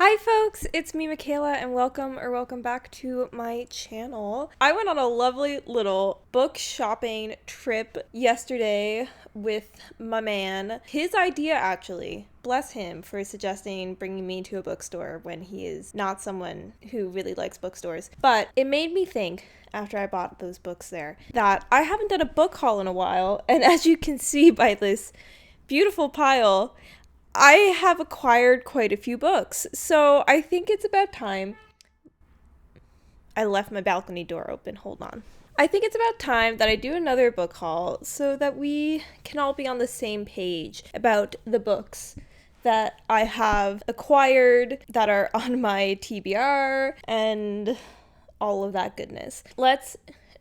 Hi folks, it's me Michaela and welcome back to my channel. I went on a lovely little book shopping trip yesterday with my man. His idea actually. Bless him for suggesting bringing me to a bookstore when he is not someone who really likes bookstores. But it made me think, after I bought those books there, that I haven't done a book haul in a while, and as you can see by this beautiful pile, I have acquired quite a few books, so I think it's about time. I left my balcony door open, hold on. I think it's about time that I do another book haul so that we can all be on the same page about the books that I have acquired, that are on my TBR, and all of that goodness. Let's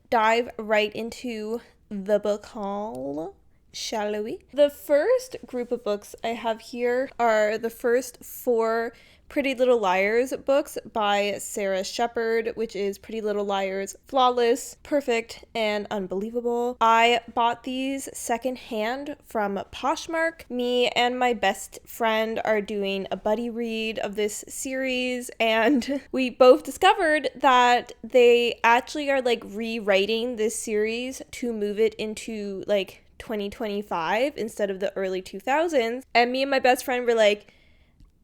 dive right into the book haul. Shall we? The first group of books I have here are the first 4 Pretty Little Liars books by Shepard, which is Pretty Little Liars, Flawless, Perfect, and Unbelievable. I bought these secondhand from Poshmark. Me and my best friend are doing a buddy read of this series, and we both discovered that they actually are rewriting this series to move it into 2025 instead of the early 2000s, and me and my best friend were like,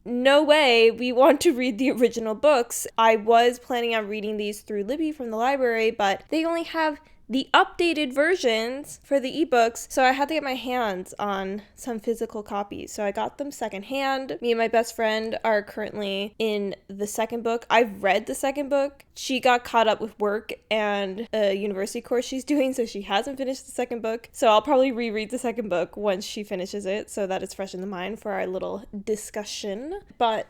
no way, we want to read the original books. I was planning on reading these through Libby from the library, but they only have the updated versions for the ebooks, so I had to get my hands on some physical copies. So I got them secondhand. Me and my best friend are currently in the second book. I've read the second book. She got caught up with work and a university course she's doing, so she hasn't finished the second book. So I'll probably reread the second book once she finishes it, so that it's fresh in the mind for our little discussion. But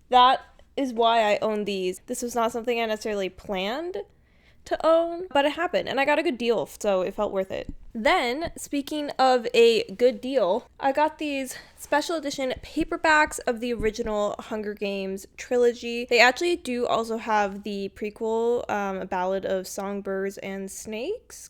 that is why I own these. This was not something I necessarily planned to own, but it happened and I got a good deal, so it felt worth it. Then, speaking of a good deal, I got these special edition paperbacks of the original Hunger Games trilogy. They actually do also have the prequel, A Ballad of Songbirds and Snakes, ?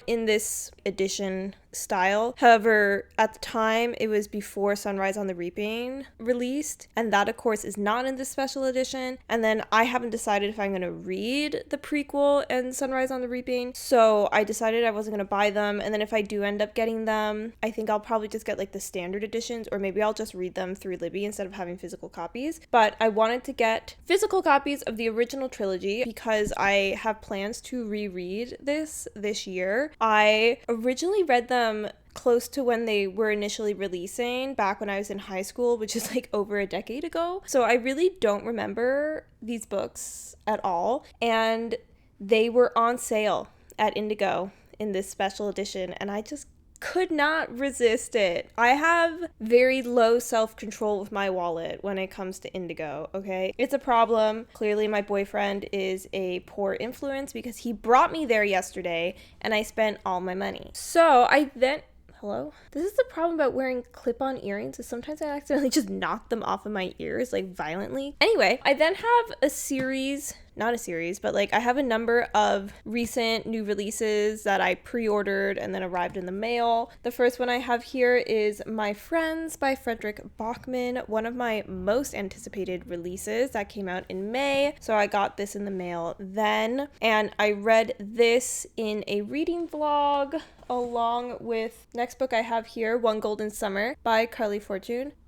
In this edition style. However, at the time, it was before Sunrise on the Reaping released, and that, of course, is not in this special edition. And then I haven't decided if I'm going to read the prequel and Sunrise on the Reaping, so I decided I wasn't going to buy them. And then if I do end up getting them, I think I'll probably just get the standard editions, or maybe I'll just read them through Libby instead of having physical copies. But I wanted to get physical copies of the original trilogy because I have plans to reread this year. I originally read them close to when they were initially releasing, back when I was in high school, which is over a decade ago. So I really don't remember these books at all. And they were on sale at Indigo in this special edition, and I just could not resist it. I have very low self-control with my wallet when it comes to Indigo, okay? It's a problem. Clearly, my boyfriend is a poor influence because he brought me there yesterday, and I spent all my money. So I then... Hello? This is the problem about wearing clip-on earrings, is sometimes I accidentally just knock them off of my ears, violently. Anyway, I then have a series... Not a series, but I have a number of recent new releases that I pre-ordered and then arrived in the mail. The first one I have here is My Friends by Fredrik Backman, one of my most anticipated releases that came out in May. So I got this in the mail then, and I read this in a reading vlog along with next book I have here, One Golden Summer by Carley,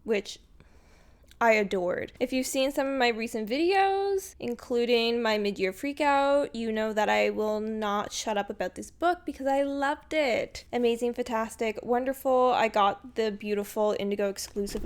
which I adored. If you've seen some of my recent videos, including my mid-year freakout, you know that I will not shut up about this book because I loved it. Amazing, fantastic, wonderful. I got the beautiful Indigo exclusive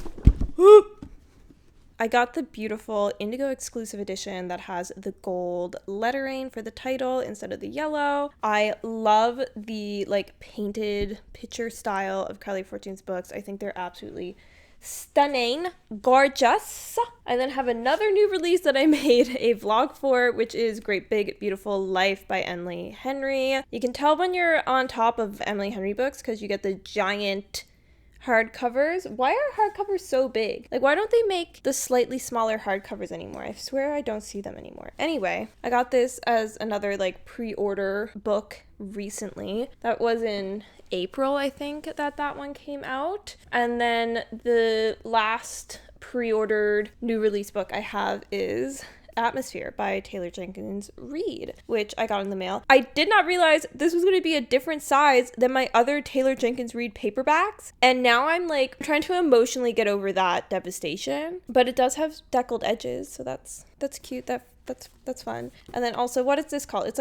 edition that has the gold lettering for the title instead of the yellow. I love the painted picture style of Carley books. I think they're absolutely stunning, gorgeous. I then have another new release that I made a vlog for, which is Great Big Beautiful Life by Emily Henry. You can tell when you're on top of Emily Henry books because you get the giant hardcovers. Why are hardcovers so big? Why don't they make the slightly smaller hardcovers anymore? I swear I don't see them anymore. Anyway, I got this as another pre-order book recently. That was in April, I think, that one came out. And then the last pre-ordered new release book I have is Atmosphere by Taylor Jenkins Reid, which I got in the mail. I did not realize this was going to be a different size than my other Taylor Jenkins Reid paperbacks, and now I'm like trying to emotionally get over that devastation. But it does have deckled edges, so that's cute. That's fun. And then also, what is this called? Is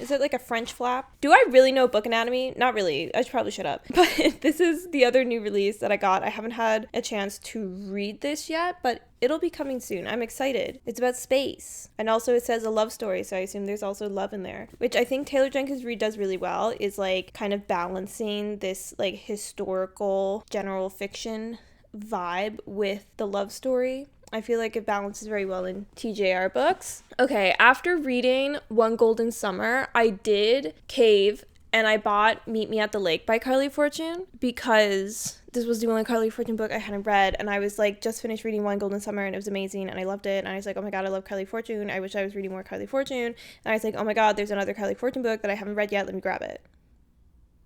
it like a French flap? Do I really know book anatomy? Not really. I probably should have. But this is the other new release that I got. I haven't had a chance to read this yet, but it'll be coming soon. I'm excited. It's about space. And also it says a love story, so I assume there's also love in there, which I think Taylor Jenkins Reid does really well, is like kind of balancing this like historical general fiction vibe with the love story. I feel like it balances very well in TJR books. Okay, after reading One Golden Summer, I did cave and I bought Meet Me at the Lake by Carley Fortune because this was the only Carley Fortune book I hadn't read, and I was like just finished reading One Golden Summer and it was amazing and I loved it, and I was like, oh my god, I love Carley Fortune. I wish I was reading more Carley Fortune. And I was like, oh my god, there's another Carley Fortune book that I haven't read yet, let me grab it.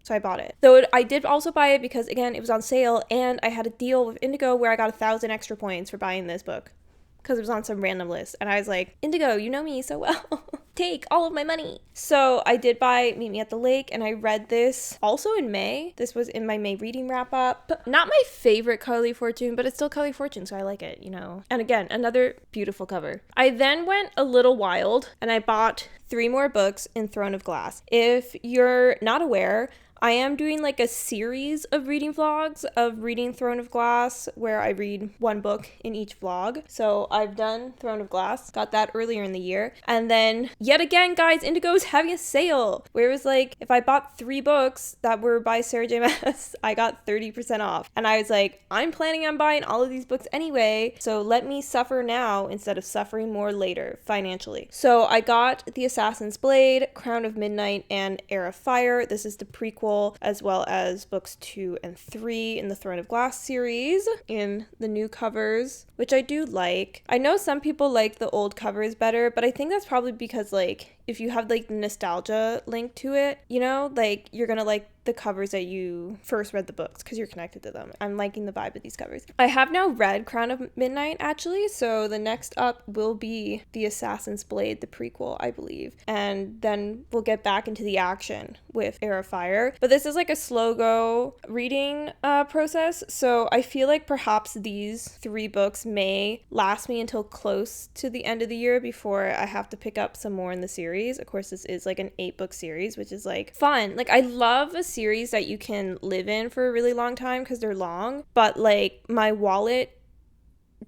So I bought it. Though I did also buy it because, again, it was on sale, and I had a deal with Indigo where I got 1,000 extra points for buying this book because it was on some random list. And I was like, Indigo, you know me so well. Take all of my money. So I did buy Meet Me at the Lake, and I read this also in May. This was in my May reading wrap up. Not my favorite Carley Fortune, but it's still Carley Fortune, so I like it, you know. And again, another beautiful cover. I then went a little wild, and I bought 3 more books in Throne of Glass. If you're not aware, I am doing like a series of reading vlogs of reading Throne of Glass where I read 1 book in each vlog. So I've done Throne of Glass, got that earlier in the year. And then yet again, guys, Indigo's having a sale where it was like, if I bought 3 books that were by Sarah J. Maas, I got 30% off. And I was like, I'm planning on buying all of these books anyway, so let me suffer now instead of suffering more later financially. So I got The Assassin's Blade, Crown of Midnight, and Heir of Fire. This is the prequel, as well as books 2 and 3 in the Throne of Glass series in the new covers, which I do like. I know some people like the old covers better, but I think that's probably because like if you have like the nostalgia link to it, you know, like you're gonna like the covers that you first read the books because you're connected to them. I'm liking the vibe of these covers. I have now read Crown of Midnight actually, so the next up will be The Assassin's Blade, the prequel, I believe, and then we'll get back into the action with Heir of Fire. But this is like a slow go reading process, so I feel like perhaps these 3 books may last me until close to the end of the year before I have to pick up some more in the series. Of course, this is like an 8-book series, which is like fun. Like I love a series that you can live in for a really long time because they're long, but like my wallet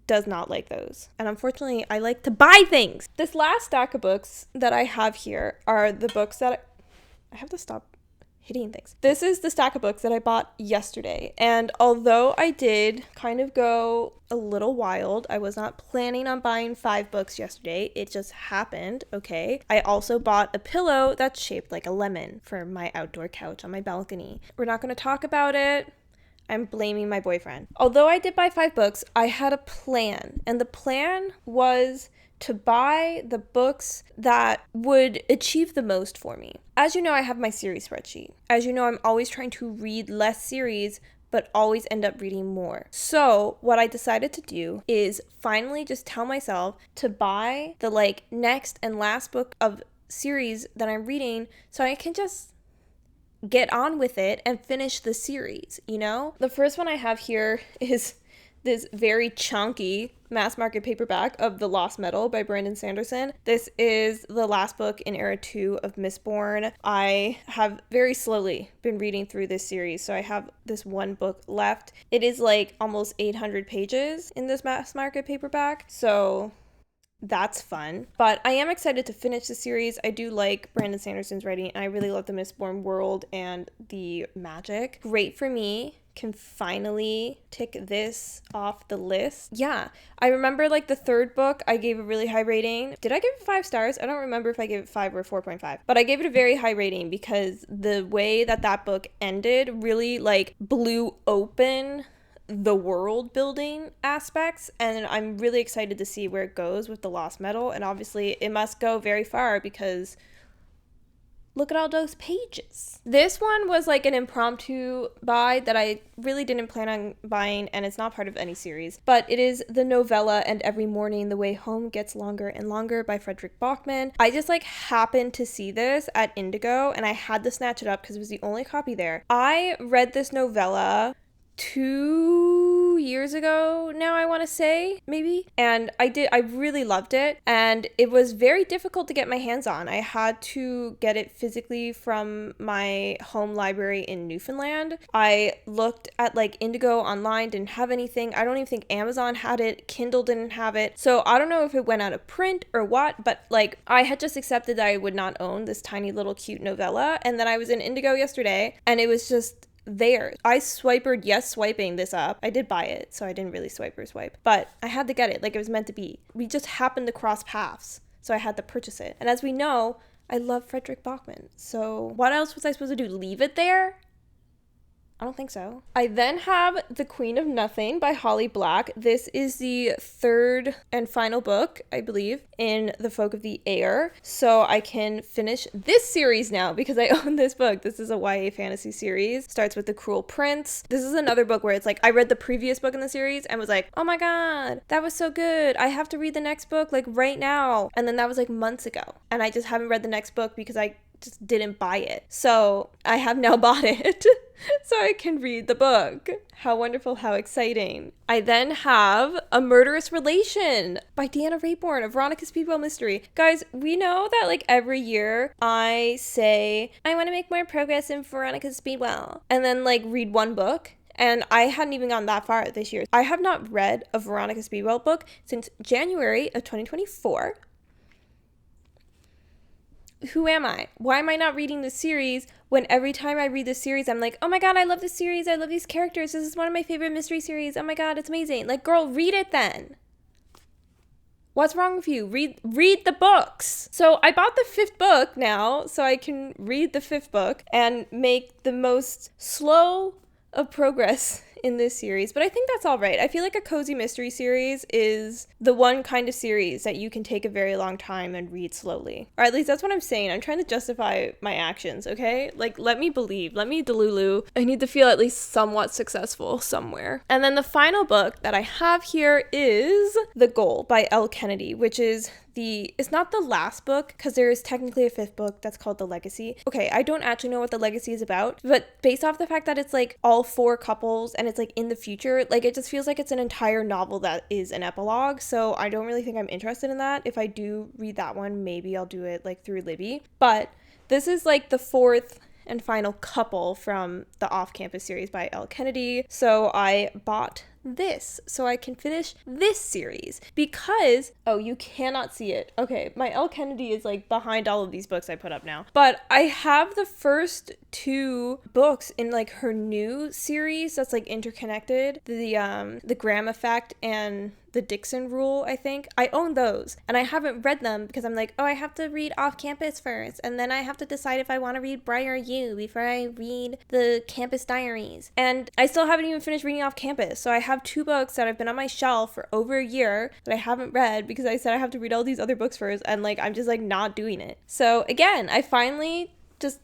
does not like those. And unfortunately, I like to buy things. This last stack of books that I have here are the books that I have to stop hitting things. This is the stack of books that I bought yesterday. And although I did kind of go a little wild, I was not planning on buying 5 books yesterday. It just happened, okay? I also bought a pillow that's shaped like a lemon for my outdoor couch on my balcony. We're not going to talk about it. I'm blaming my boyfriend. Although I did buy 5 books, I had a plan. And the plan was to buy the books that would achieve the most for me. As you know, I have my series spreadsheet. As you know, I'm always trying to read less series, but always end up reading more. So what I decided to do is finally just tell myself to buy the like next and last book of series that I'm reading so I can just get on with it and finish the series, you know? The first one I have here is this very chunky mass market paperback of The Lost Metal by Brandon Sanderson. This is the last book in Era 2 of Mistborn. I have very slowly been reading through this series, so I have this 1 book left. It is like almost 800 pages in this mass market paperback, so that's fun. But I am excited to finish the series. I do like Brandon Sanderson's writing, and I really love the Mistborn world and the magic. Great for me. Can finally tick this off the list. Yeah, I remember like the 3rd book I gave a really high rating. Did I give it 5 stars? I don't remember if I gave it 5 or 4.5, but I gave it a very high rating because the way that that book ended really like blew open the world building aspects, and I'm really excited to see where it goes with The Lost Metal. And obviously it must go very far because look at all those pages. This one was like an impromptu buy that I really didn't plan on buying, and it's not part of any series, but it is the novella And Every Morning the Way Home Gets Longer and Longer by Fredrik Backman. I just like happened to see this at Indigo, and I had to snatch it up because it was the only copy there. I read this novella 2 years ago now, I want to say, maybe, and I really loved it, and it was very difficult to get my hands on. I had to get it physically from my home library in Newfoundland. I looked at like Indigo online, didn't have anything. I don't even think Amazon had it. Kindle didn't have it. So I don't know if it went out of print or what, but like I had just accepted that I would not own this tiny little cute novella, and then I was in Indigo yesterday and it was just there. I swiping this up. I did buy it, so I didn't really swipe, but I had to get it like it was meant to be. We just happened to cross paths, so I had to purchase it. And as we know, I love Fredrik Backman, so what else was I supposed to do? Leave it there? I don't think so. I then have The Queen of Nothing by Holly Black. This is the third and final book, I believe, in the Folk of the Air. So I can finish this series now because I own this book. This is a YA fantasy series. Starts with The Cruel Prince. This is another book where it's like, I read the previous book in the series and was like, oh my God, that was so good. I have to read the next book like right now. And then that was like months ago. And I just haven't read the next book because I just didn't buy it. So I have now bought it so I can read the book. How wonderful, how exciting. I then have A Murderous Relation by Deanna Raybourn, a Veronica Speedwell mystery. Guys, we know that like every year I say, I want to make more progress in Veronica Speedwell, and then like read one book. And I hadn't even gone that far this year. I have not read a Veronica Speedwell book since January of 2024. Who am I? Why am I not reading the series when every time I read the series, I'm like, oh my God, I love this series. I love these characters. This is one of my favorite mystery series. Oh my God, it's amazing. Like, girl, read it then. What's wrong with you? Read the books. So I bought the 5th book now so I can read the 5th book and make the most slow of progress in this series, but I think that's all right. I feel like a cozy mystery series is the one kind of series that you can take a very long time and read slowly. Or at least that's what I'm saying. I'm trying to justify my actions, okay? Like, let me believe. Let me delulu. I need to feel at least somewhat successful somewhere. And then the final book that I have here is The Goal by Elle Kennedy, which is it's not the last book because there is technically a 5th book that's called The Legacy. Okay, I don't actually know what The Legacy is about, but based off the fact that it's like all 4 couples and it's like in the future, like it just feels like it's an entire novel that is an epilogue. So I don't really think I'm interested in that. If I do read that one, maybe I'll do it like through Libby. But this is like the 4th and final couple from the Off-Campus series by Elle Kennedy. So I bought this so I can finish this series because, oh, you cannot see it. Okay, my Elle Kennedy is like behind all of these books I put up now. But I have the first 2 books in like her new series that's like interconnected. The Graham Effect and the Dixon Rule, I think. I own those and I haven't read them because I'm like, oh, I have to read Off Campus first and then I have to decide if I want to read Briar U before I read the Campus Diaries. And I still haven't even finished reading Off Campus. So I have 2 books that have been on my shelf for over a year that I haven't read because I said I have to read all these other books first, and like I'm just like not doing it. So again, I finally just,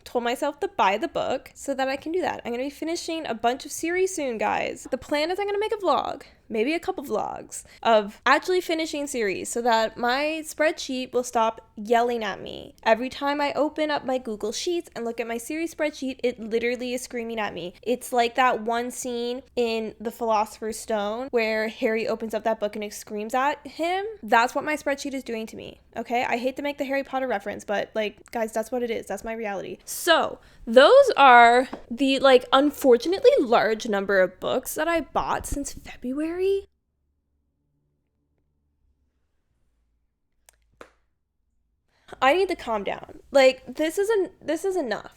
told myself to buy the book so that I can do that. I'm going to be finishing a bunch of series soon, guys. The plan is I'm going to make a vlog, maybe a couple vlogs, of actually finishing series so that my spreadsheet will stop yelling at me. Every time I open up my Google Sheets and look at my series spreadsheet, it literally is screaming at me. It's like that one scene in The Philosopher's Stone where Harry opens up that book and it screams at him. That's what my spreadsheet is doing to me, okay? I hate to make the Harry Potter reference, but like, guys, that's what it is. That's my reality. So those are the like unfortunately large number of books that I bought since February. I need to calm down. Like, this is enough.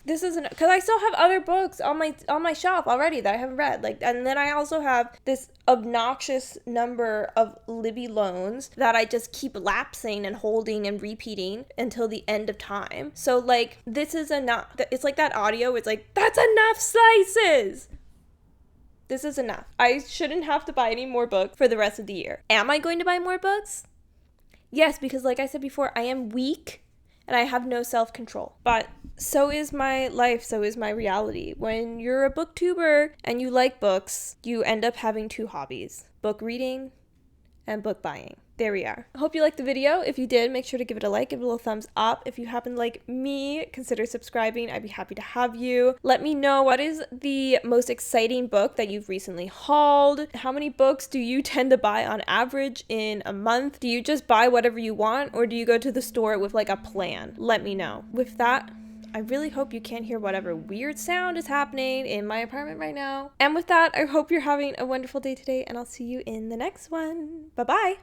This is enough because I still have other books on my shelf already that I haven't read. Like, and then I also have this obnoxious number of Libby loans that I just keep lapsing and holding and repeating until the end of time. So like, this is enough. It's like that audio. It's like, that's enough slices. This is enough. I shouldn't have to buy any more books for the rest of the year. Am I going to buy more books? Yes, because like I said before, I am weak and I have no self-control. But so is my life, so is my reality. When you're a booktuber and you like books, you end up having two hobbies: book reading and book buying. There we are. I hope you liked the video. If you did, make sure to give it a like, give it a little thumbs up. If you happen to like me, consider subscribing. I'd be happy to have you. Let me know, what is the most exciting book that you've recently hauled? How many books do you tend to buy on average in a month? Do you just buy whatever you want, or do you go to the store with like a plan? Let me know. With that, I really hope you can't hear whatever weird sound is happening in my apartment right now. And with that, I hope you're having a wonderful day today, and I'll see you in the next one. Bye-bye.